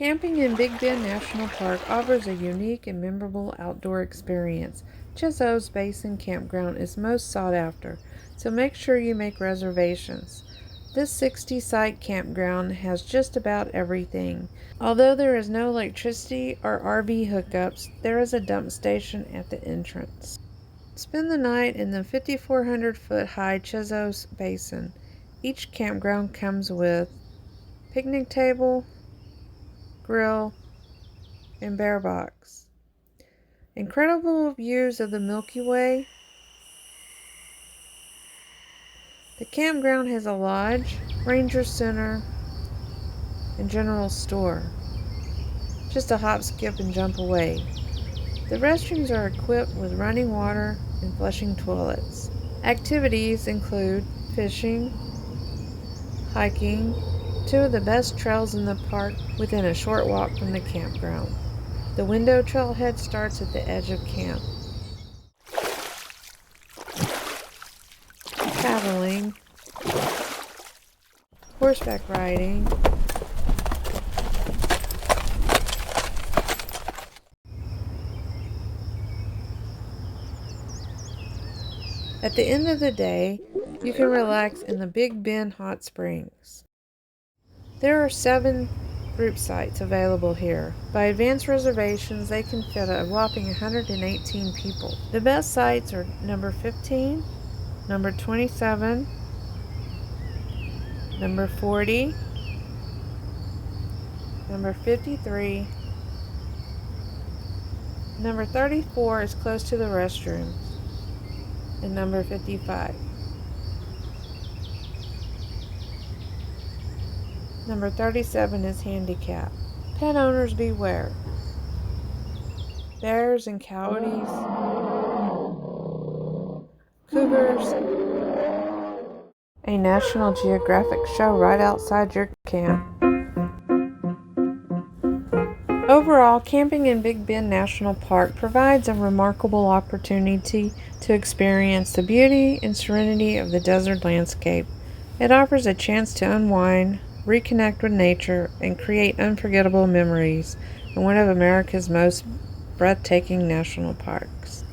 Camping in Big Bend National Park offers a unique and memorable outdoor experience. Chisos Basin Campground is most sought after, so make sure you make reservations. This 60-site campground has just about everything. Although there is no electricity or RV hookups, there is a dump station at the entrance. Spend the night in the 5,400-foot-high Chisos Basin. Each campground comes with picnic table, grill, and bear box. Incredible views of the Milky Way. The campground has a lodge, ranger center, and general store. Just a hop, skip, and jump away. The restrooms are equipped with running water and flushing toilets. Activities include fishing, hiking, two of the best trails in the park within a short walk from the campground. The window trailhead starts at the edge of camp. Paddling, horseback riding, at the end of the day, you can relax in the Big Bend Hot Springs. There are 7 group sites available here. By advance reservations, they can fit a whopping 118 people. The best sites are number 15, number 27, number 40, number 53, number 34 is close to the restrooms, and number 55. Number 37 is handicapped. Pet owners beware. Bears and coyotes, cougars, a National Geographic show right outside your camp. Overall, camping in Big Bend National Park provides a remarkable opportunity to experience the beauty and serenity of the desert landscape. It offers a chance to unwind, reconnect with nature, and create unforgettable memories in one of America's most breathtaking national parks.